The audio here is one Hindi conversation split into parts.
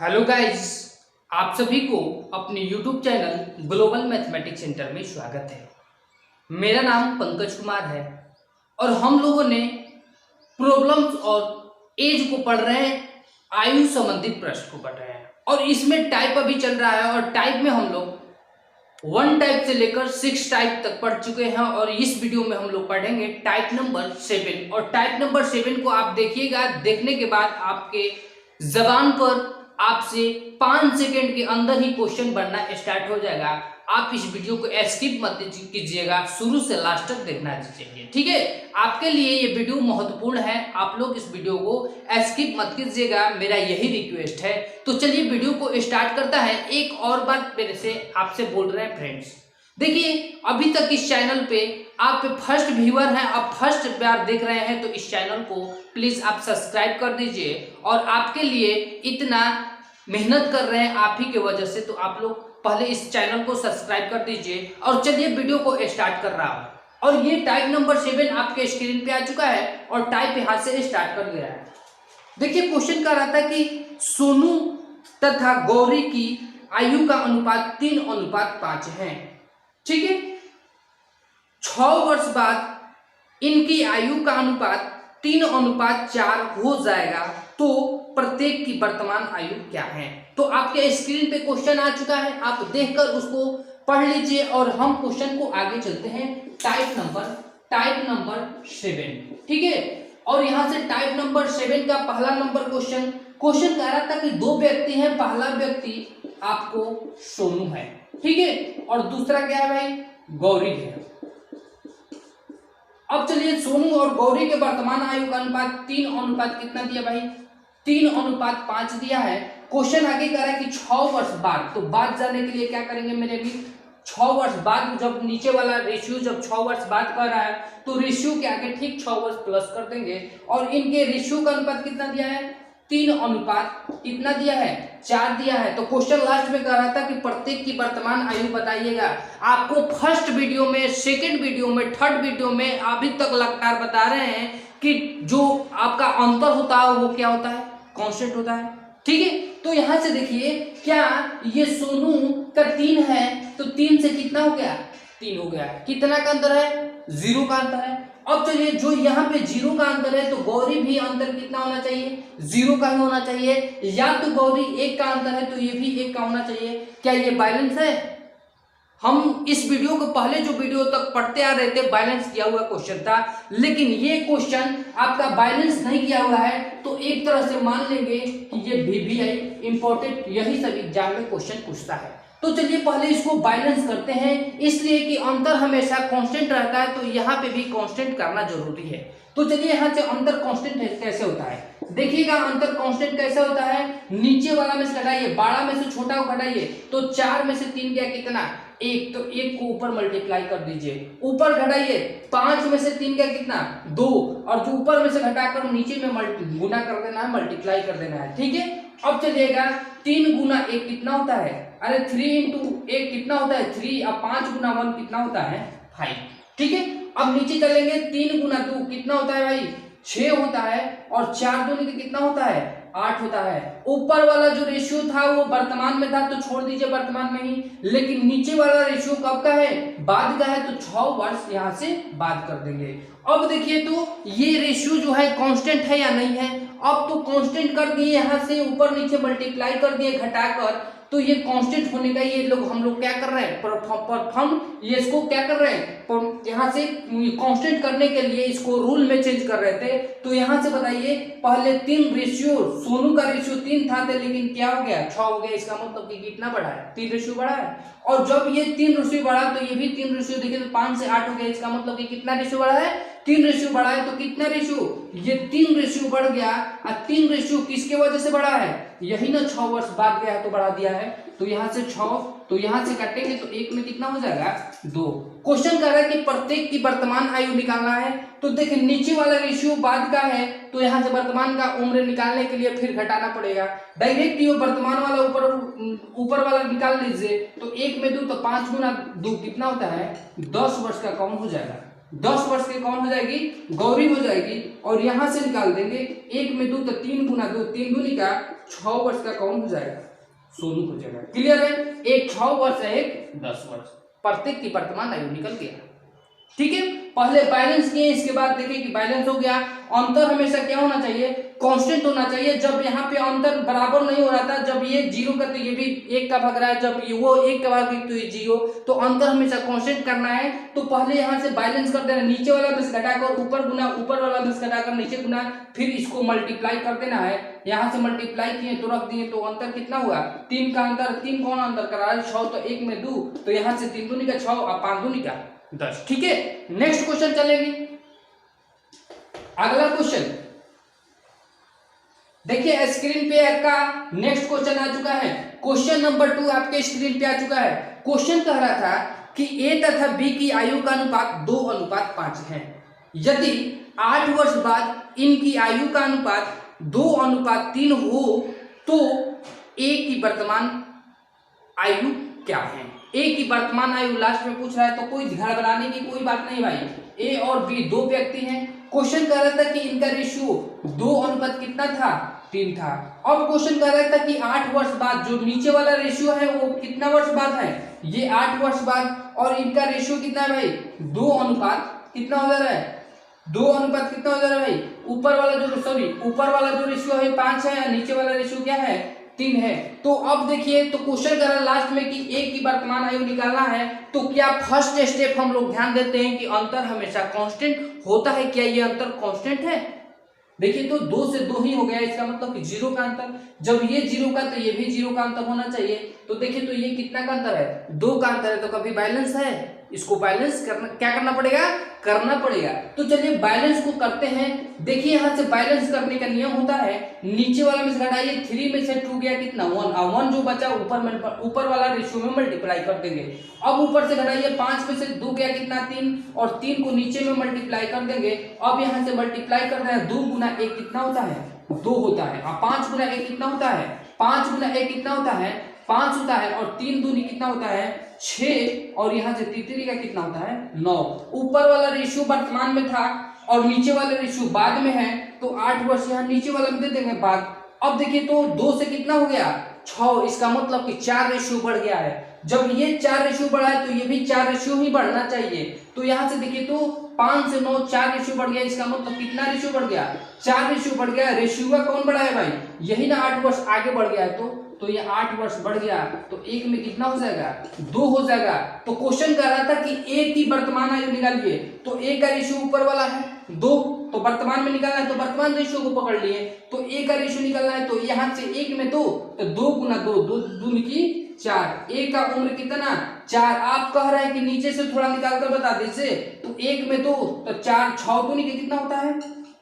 हेलो गाइस, आप सभी को अपने YouTube channel global mathematics centre में स्वागत है। मेरा नाम पंकज कुमार है और हम लोगों ने प्रॉब्लम्स और एज को पढ़ रहे हैं, आयु संबंधित प्रश्न को पढ़ रहे हैं और इसमें टाइप अभी चल रहा है और टाइप में हम लोग 1 टाइप से लेकर 6 टाइप तक पढ़ चुके हैं और इस वीडियो में हम लोग पढ़ेंगे टाइप नंबर 7 और टाइप नंबर 7 को आप देखिएगा। देखने के बाद आपके जबान पर आपसे 5 सेकंड के अंदर ही क्वेश्चन बनना स्टार्ट हो जाएगा। आप इस वीडियो को स्किप मत कीजिएगा, शुरू से लास्ट तक देखना चाहिए, ठीक है। आपके लिए ये वीडियो महत्वपूर्ण है, आप लोग इस वीडियो को स्किप मत कीजिएगा, मेरा यही रिक्वेस्ट है। तो चलिए वीडियो को स्टार्ट करता है। एक और बात मेरे से आपसे बोल रहे हैं फ्रेंड्स, देखिए अभी तक इस चैनल पे आप फर्स्ट व्यूअर हैं, आप फर्स्ट बार देख रहे हैं तो इस चैनल को प्लीज आप सब्सक्राइब कर दीजिए और आपके लिए इतना मेहनत कर रहे हैं आप ही के वजह से, तो आप लोग पहले इस चैनल को सब्सक्राइब कर दीजिए। और चलिए वीडियो को स्टार्ट कर रहा हूं और ये टाइप नंबर 7 आपके स्क्रीन पे आ चुका है और टाइप यहां से स्टार्ट कर दिया है। देखिए क्वेश्चन कर रहा था कि सोनू तथा गौरी की आयु का अनुपात 3:5 है, ठीक है। 6 वर्ष बाद इनकी आयु का अनुपात 3:4 हो जाएगा, तो प्रत्येक की वर्तमान आयु क्या है। तो आपके स्क्रीन पे क्वेश्चन आ चुका है, आप देखकर उसको पढ़ लीजिए और हम क्वेश्चन को आगे चलते हैं। टाइप नंबर 7, ठीक है। और यहां से टाइप नंबर 7 का पहला नंबर क्वेश्चन कह रहा था कि 2 व्यक्ति हैं, पहला व्यक्ति आपको सोनू है, ठीक है, और दूसरा क्या है भाई, गौरी है। अब चलिए सोनू और गौरी के वर्तमान आयु का अनुपात 3:, कितना दिया भाई, 3:5 दिया है। क्वेश्चन आगे कह रहा है कि 6 वर्ष बाद, तो बाद जाने के लिए क्या करेंगे मेरे भी, 6 वर्ष बाद, जब नीचे वाला रेशियो जब 6 वर्ष बाद कर रहा है तो रेशियो के आगे ठीक 6 वर्ष प्लस कर देंगे और इनके रेशियो का अनुपात कितना दिया है, 3:, कितना दिया है, 4 दिया है। तो क्वेश्चन लास्ट में कह रहा था कि प्रत्येक की वर्तमान आयु बताइएगा। आपको फर्स्ट वीडियो में, सेकंड वीडियो में, थर्ड वीडियो में अभी तक लगातार बता रहे हैं कि जो आपका अंतर होता है वो क्या होता है, कांस्टेंट होता है, ठीक है। तो यहां से देखिए क्या ये सोनू का 3 है, तो 3 से कितना हो गया, 3 हो गया। कितना का अंतर है, 0 का अंतर है। अब चलिए जो यहाँ पे 0 का अंतर है तो गौरी भी अंतर कितना होना चाहिए, 0 का ही होना चाहिए, या तो गौरी 1 का अंतर है तो ये भी 1 का होना चाहिए। क्या ये बैलेंस है? हम इस वीडियो को पहले जो वीडियो तक पढ़ते आ रहे थे बैलेंस किया हुआ क्वेश्चन था, लेकिन ये क्वेश्चन आपका बैलेंस नहीं किया हुआ है, तो एक तरह से मान लेंगे कि ये VBI इंपॉर्टेंट, यही सब एग्जाम में क्वेश्चन पूछता है। तो चलिए पहले इसको बैलेंस करते हैं, इसलिए कि अंतर हमेशा कांस्टेंट रहता है तो यहाँ पे भी कांस्टेंट करना जरूरी है। तो चलिए यहाँ से अंतर कांस्टेंट कैसे होता है, देखिएगा अंतर कांस्टेंट कैसे होता है। नीचे वाला में से घटाइए, 12 में से छोटा को घटाइए, तो 4 में से 3 गया कितना, 1, तो 1 को ऊपर मल्टीप्लाई कर दीजिए, ऊपर घटाइए, 5 में से 3 गया कितना, 2, और जो ऊपर में से घटाकर नीचे में गुना कर देना है, मल्टीप्लाई कर देना है, ठीक है। अब चलिएगा 3 गुना 1 कितना होता है, अरे 3 × 1 कितना होता है 3, अब 5 गुना 1 कितना होता है 5, ठीक है। अब नीचे चलेंगे, 3 गुना 2 कितना होता है भाई 6 होता है, और 4 दूनी का कितना होता है 8 होता है। ऊपर वाला जो रेशियो था वो वर्तमान में था तो छोड़ दीजिए वर्तमान में ही, लेकिन नीचे वाला रेशियो कब का है, बाद का है, तो 6 वर्ष यहाँ से बाद कर देंगे। अब देखिए तो ये रेशियो जो है कांस्टेंट है या नहीं है, अब तो कांस्टेंट कर दिए, यहाँ से ऊपर नीचे मल्टीप्लाई कर दिए घटाकर, तो ये कांस्टेंट होने का ये लोग हम लोग क्या कर रहे हैं, परफॉर्म ये इसको क्या कर रहे हैं, यहाँ से कांस्टेंट करने के लिए इसको रूल में चेंज कर रहे थे। तो यहाँ से बताइए पहले 3 रेशियो, सोनू का रेशियो 3 था लेकिन क्या हो गया 6 हो गया, इसका मतलब कि कितना बढ़ा है, 3 रेशियो बढ़ा है। और जब ये 3 रेशियो बढ़ा तो ये भी 3 रेशियो, देखिए तो 5 से 8 हो गया, इसका मतलब कि कितना रेशियो बढ़ा है, 3 रेशियो बढ़ा है। तो कितना रेशियो, ये 3 रेशियो बढ़ गया, और 3 रेशियो किसके वजह से बढ़ा है, यही ना 6 वर्ष बाद गया है तो बढ़ा दिया है। तो यहाँ से 6, तो यहाँ से काटेंगे तो 1 में कितना हो जाएगा 2। क्वेश्चन कर रहा है कि प्रत्येक की वर्तमान आयु निकालना है, तो देखिए नीचे वाला रेशियो बाद का है तो यहाँ से वर्तमान का उम्र निकालने के लिए फिर घटाना पड़ेगा, डायरेक्ट ये वर्तमान वाला ऊपर वाला निकाल लीजिए, तो 1 में 2 तो 5 गुना 2 कितना होता है 10 वर्ष का कम हो जाएगा, 10 वर्ष के कौन हो जाएगी, गौरी हो जाएगी। और यहां से निकाल देंगे 1 में 2 तो 3 गुना 2, 3 दूनी का 6 वर्ष का कौन हो जाएगा, सोनू हो जाएगा। क्लियर है, एक 6 वर्ष है, एक 10 वर्ष, प्रत्येक की वर्तमान आयु निकल गया। ठीक है, पहले बैलेंस किए, इसके बाद देखिए कि बैलेंस हो गया। अंतर हमेशा क्या होना चाहिए, कांस्टेंट होना चाहिए। जब यहाँ पे अंतर बराबर नहीं हो रहा था, जब ये 0 का तो ये भी 1 का भाग रहा है, जब ये वो 1 का भाग तो ये 0, तो अंतर हमेशा कांस्टेंट करना है। तो पहले यहाँ से बैलेंस कर देना, नीचे वाला में से घटाकर ऊपर गुना, ऊपर वाला में से घटाकर नीचे गुना, फिर इसको मल्टीप्लाई कर देना है। यहाँ से मल्टीप्लाई किए तो रख दिए, तो अंतर कितना हुआ, 3 का अंतर। 3 कौन अंतर करा है, 6, तो 1 में 2, तो यहाँ से 3 दूनी का 6 और 5 दूनी का 10। ठीक है, नेक्स्ट क्वेश्चन चलेंगे। अगला क्वेश्चन देखिए, स्क्रीन पे आपका नेक्स्ट क्वेश्चन आ चुका है। क्वेश्चन नंबर 2 आपके स्क्रीन पे आ चुका है। क्वेश्चन कह रहा था कि ए तथा बी की आयु का अनुपात 2:5 है। यदि 8 वर्ष बाद इनकी आयु का अनुपात 2:3 हो तो ए की वर्तमान आयु क्या है। ए की वर्तमान आयु लास्ट में पूछ रहा है, तो कोई घबराने की कोई बात नहीं भाई। ए और बी दो व्यक्ति हैं। क्वेश्चन कह रहा था कि इनका रेशियो 2 कितना था, 3 था। अब क्वेश्चन कह रहा था कि 8 वर्ष बाद, जो नीचे वाला रेशियो है वो कितना वर्ष बाद है, ये 8 वर्ष बाद, और इनका रेशियो कितना है भाई, 2 कितना हो जा रहा है, 2 कितना हो जा रहा है भाई, ऊपर वाला जो रेशियो है 5 है, और नीचे वाला रेशियो क्या है, 3 है। तो अब देखिए, तो क्वेश्चन कर रहा है लास्ट में कि ए की वर्तमान आयु निकालना है। तो क्या फर्स्ट स्टेप हम लोग ध्यान देते हैं कि अंतर हमेशा कांस्टेंट होता है, क्या ये अंतर कांस्टेंट है। देखिए, तो 2 से 2 ही हो गया, इसका मतलब कि 0 का अंतर। जब ये 0 का, तो ये भी 0 का अंतर होना चाहिए। तो देखिए, तो ये कितना का अंतर है, 2 का अंतर है, तो कभी बैलेंस है, इसको बैलेंस करना, क्या करना पड़ेगा। तो चलिए बैलेंस को करते हैं। देखिए, यहाँ से बैलेंस करने का नियम होता है, नीचे वाला में से घटाइए, 3 में से 2 गया कितना, 1, और 1 जो बचा ऊपर वाला रेशियो में मल्टीप्लाई कर देंगे। अब ऊपर से घटाइए, 5 में से 2 गया कितना, 3, और 3 को नीचे में मल्टीप्लाई कर देंगे। अब यहाँ से मल्टीप्लाई कर रहे हैं, 2 गुना 1 कितना होता है, 2 होता है, और 5 गुना 1 कितना होता है, 5 गुना 1 कितना होता है, 5 होता है, और 3 दूनी कितना होता है, 6, और यहाँ से तीसरी का कितना होता है, 9। ऊपर वाला रेशियो वर्तमान में था और नीचे वाला रेशियो बाद में है, तो 8 वर्ष यहाँ नीचे वाला में दे देंगे बाद। अब देखिए, तो 2 से कितना हो गया, 6, इसका मतलब कि 4 रेशियो बढ़ गया है। जब ये 4 रेशियो बढ़ा है, तो ये भी 4 रेशियो ही बढ़ना चाहिए। तो यहाँ से देखिए, तो 5 से 9 4 रेशियो बढ़ गया, इसका मतलब कितना रेशियो बढ़ गया, 4 रेशियो बढ़ गया। रेशियो का कौन बढ़ा है भाई, यही ना 8 वर्ष आगे बढ़ गया है। तो ये 8 वर्ष बढ़ गया, तो 1 में कितना हो जाएगा, 2 हो जाएगा। तो क्वेश्चन कह रहा था कि ए की वर्तमान आयु निकालिए, तो ए का रेशियो ऊपर वाला है 2, तो वर्तमान में निकालना है, तो वर्तमान रेशियो को पकड़ लिए। तो ए का रेशियो निकालना है, तो यहाँ से 1 में 2, तो 2 गुना 2, 2 दूनी की 4। ए का उम्र कितना, 4। आप कह रहे हैं कि नीचे से थोड़ा निकाल कर बता दीजिए, तो 1 में 2, तो 4, 6 दूनी के कितना होता है,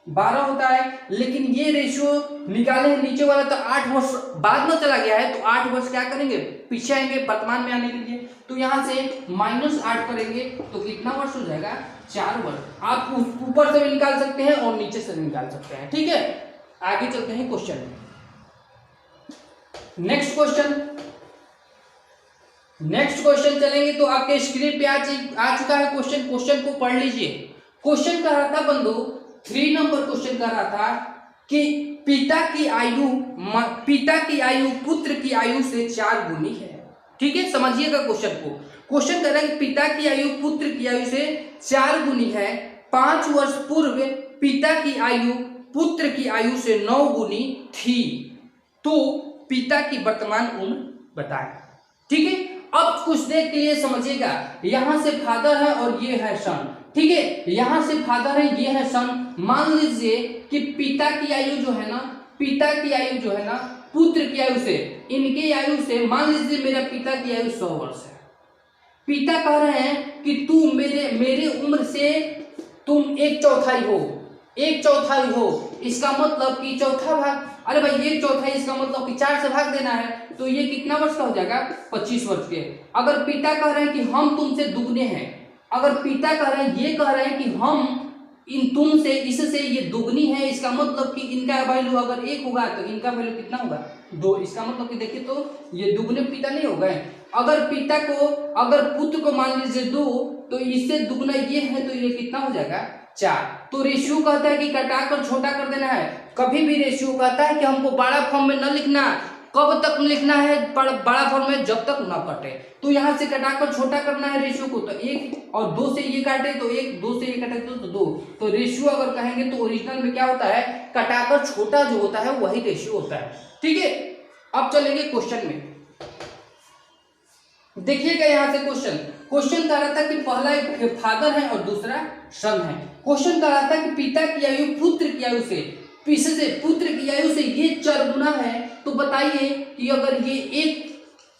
12 होता है। लेकिन ये रेशियो निकाले नीचे वाला, तो 8 वर्ष बाद में चला गया है, तो 8 वर्ष क्या करेंगे, पीछे आएंगे वर्तमान में आने के लिए। तो यहाँ से -8 करेंगे, तो कितना वर्ष हो जाएगा, 4 वर्ष। आप ऊपर से भी निकाल सकते हैं और नीचे से भी निकाल सकते हैं। ठीक है, आगे चलते हैं क्वेश्चन। नेक्स्ट क्वेश्चन चलेंगे, तो आपके स्क्रीन पे आ चुका है क्वेश्चन। क्वेश्चन को पढ़ लीजिए। क्वेश्चन कह रहा था बंधु, 3 नंबर क्वेश्चन कह रहा था कि पिता की आयु पुत्र की आयु से 4 गुनी है। ठीक है, समझिएगा क्वेश्चन को। क्वेश्चन कह रहा है कि पिता की आयु पुत्र की आयु से 4 गुनी है। 5 वर्ष पूर्व पिता की आयु पुत्र की आयु से 9 गुनी थी, तो पिता की वर्तमान उम्र बताएं। ठीक है, अब कुछ देर के लिए समझिएगा। यहां से फादर है और ये है सन। ठीक है, यहां से फादर है, ये है सन। मान लीजिए कि पिता की आयु जो है ना, पुत्र की आयु से, इनके आयु से, मान लीजिए मेरा पिता की आयु 100 वर्ष है। पिता कह रहे हैं कि तुम मेरे उम्र से तुम 1/4 हो। इसका मतलब कि चौथा भाग, अरे भाई 1/4, इसका मतलब कि 4 से भाग देना है, तो ये कितना वर्ष का हो जाएगा, 25 वर्ष के। अगर पिता कह रहे हैं कि हम तुमसे दुगने हैं, अगर पिता कह रहे हैं, ये कह रहे हैं कि हम इन तुम से इससे ये दुगनी है, इसका मतलब कि इनका वैल्यू अगर 1 होगा तो इनका वैल्यू कितना होगा 2। इसका मतलब कि देखिए तो ये दुगने पिता नहीं हो गए। अगर पिता को अगर पुत्र को मान लीजिए 2 तो इससे दुगना ये है तो ये कितना हो जाएगा 4। तो रेशियो कहता है कि घटाकर छोटा कर देना है। कभी भी रेशियो कहता है कि हमको बड़ा फॉर्म में न लिखना। कब तक लिखना है बड़ा फॉर्म में, जब तक न कटे। तो यहाँ से घटाकर छोटा करना है रेशियो को, तो 1 और 2 से ये काटे तो 1, 2 से ये काटे तो 2। तो रेशियो अगर कहेंगे तो ओरिजिनल में क्या होता है, घटाकर छोटा जो होता है वही रेशियो होता है। ठीक है, अब चलेंगे क्वेश्चन में। देखिएगा यहाँ से क्वेश्चन कह रहा था कि पहला एक फादर है और दूसरा सन है। क्वेश्चन कह रहा था कि पिता की आयु पुत्र की आयु से पुत्र की आयु से ये 4 गुना है। तो बताइए कि अगर ये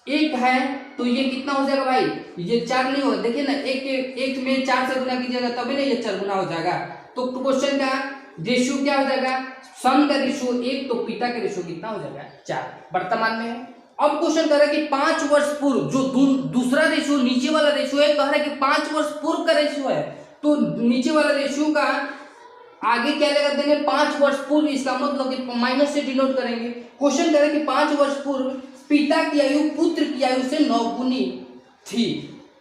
एक है तो ये कितना हो जाएगा भाई, ये 4 नहीं होगा। देखिए ना, एक में 4 से गुना कीजिएगा तभी ना ये 4 गुना हो जाएगा। तो क्वेश्चन का रेशियो क्या हो जाएगा, सन का रेशियो 1 तो पिता का रेशियो कितना हो जाएगा 4 वर्तमान में है। अब क्वेश्चन कर रहा है कि 5 वर्ष पूर्व, जो दूसरा रेशियो नीचे वाला रेशियो है, कह रहा है कि 5 वर्ष पूर्व का रेशियो है। तो नीचे वाला रेशियो का आगे क्या लगा देंगे 5 वर्ष पूर्व, इसका मतलब कि माइनस से डिनोट करेंगे। क्वेश्चन कर रहा है कि 5 वर्ष पूर्व पिता की आयु पुत्र की आयु से 9 गुनी थी।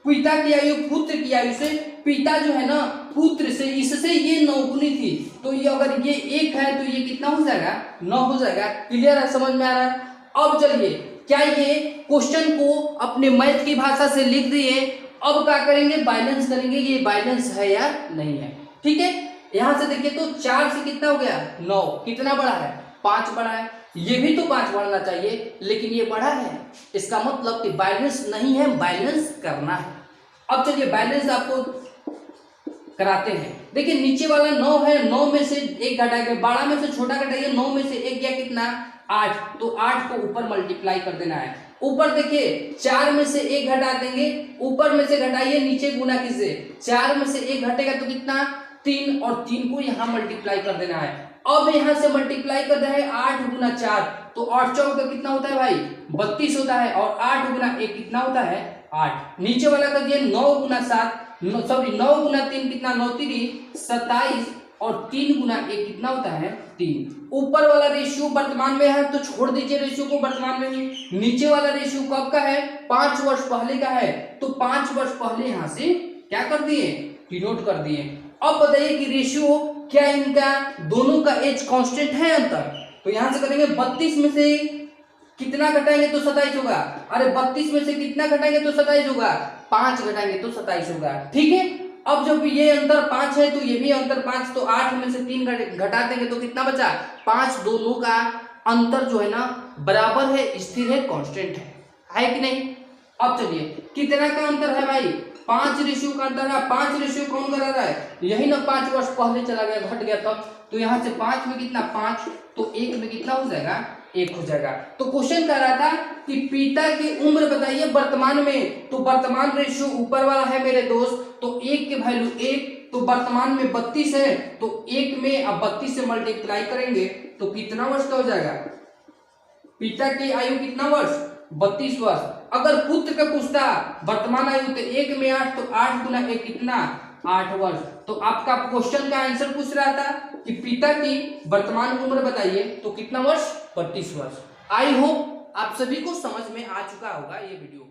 पिता की आयु पुत्र की आयु से, पिता जो है ना पुत्र से, इससे ये 9 गुनी थी। तो ये अगर ये 1 है तो ये कितना हो जाएगा 9 हो जाएगा। क्लियर है, समझ में आ रहा है। अब चलिए, क्या ये क्वेश्चन को अपने मैथ की भाषा से लिख दिए। अब क्या करेंगे, बैलेंस करेंगे, ये बैलेंस है या नहीं है। ठीक है, यहां से देखिए तो 4 से कितना हो गया 9, कितना बड़ा है 5 बड़ा है। ये भी तो 5 बढ़ना चाहिए लेकिन ये बड़ा है, इसका मतलब कि बैलेंस नहीं है, बैलेंस करना है। अब चलिए बैलेंस आपको कराते हैं। देखिए नीचे वाला 9 है, 9 में से 1 घटाएंगे, बड़ा में से छोटा घटाइए, 9 में से 1 गया कितना 8, तो 8 को ऊपर मल्टीप्लाई कर देना है। ऊपर देखिए 4 में से 1 घटा देंगे, ऊपर में से घटाइए, नीचे गुना किससे, 4 में से 1 घटेगा तो कितना 3, और 3 को यहाँ मल्टीप्लाई कर देना है। अब यहाँ से मल्टीप्लाई कर रहे हैं 8 गुना 4, तो 8 चौक का कितना होता है भाई 32 होता है, और 8 गुना 1 कितना होता है 8। नीचे वाला कर दिए 9 गुना 7, सॉरी 9 गुना 3 कितना 9 3 27, और 3 गुना 1 कितना होता है 3। ऊपर वाला रेशियो वर्तमान में है तो छोड़ दीजिए रेशियो को वर्तमान में। नीचे वाला रेशियो कब का है 5 वर्ष पहले का है, तो 5 वर्ष पहले यहाँ से क्या कर दिए डिनोट कर दिए। अब बताइए कि रेशियो क्या इनका दोनों का एज कांस्टेंट है अंतर, तो यहां से करेंगे 32 में से कितना घटाएंगे तो 27 होगा। अरे 32 में से कितना घटाएंगे तो 27 होगा, 5 घटाएंगे तो 27 होगा। ठीक है, अब जब ये अंतर 5 है तो ये भी अंतर 5, तो 8 में से 3 घटा देंगे तो कितना बचा 5। दोनों का अंतर जो है ना बराबर है, स्थिर है, कांस्टेंट है कि नहीं। अब चलिए कितना का अंतर है भाई 5 रेशियो का अंतर है। 5 रेशियो कौन करा रहा है, यही ना 5 वर्ष पहले चला गया घट गया तब, तो यहाँ से 5 में कितना 5, तो 1 में कितना हो जाएगा 1 हो जाएगा। तो क्वेश्चन कह रहा था कि पिता की उम्र बताइए वर्तमान में, तो वर्तमान रेशियो ऊपर वाला है मेरे दोस्त, तो 1 के वैल्यू 1, तो वर्तमान में 32 है, तो 1 में अब 32 से मल्टीप्लाई करेंगे तो कितना वर्ष का हो जाएगा, पिता की आयु कितना वर्ष 32 वर्ष। अगर पुत्र का पूछता वर्तमान आयु तो 1 में 8, तो 8 गुना 1 कितना 8 वर्ष। तो आपका क्वेश्चन का आंसर पूछ रहा था कि पिता की वर्तमान उम्र बताइए, तो कितना वर्ष 32 वर्ष। आई होप आप सभी को समझ में आ चुका होगा ये वीडियो।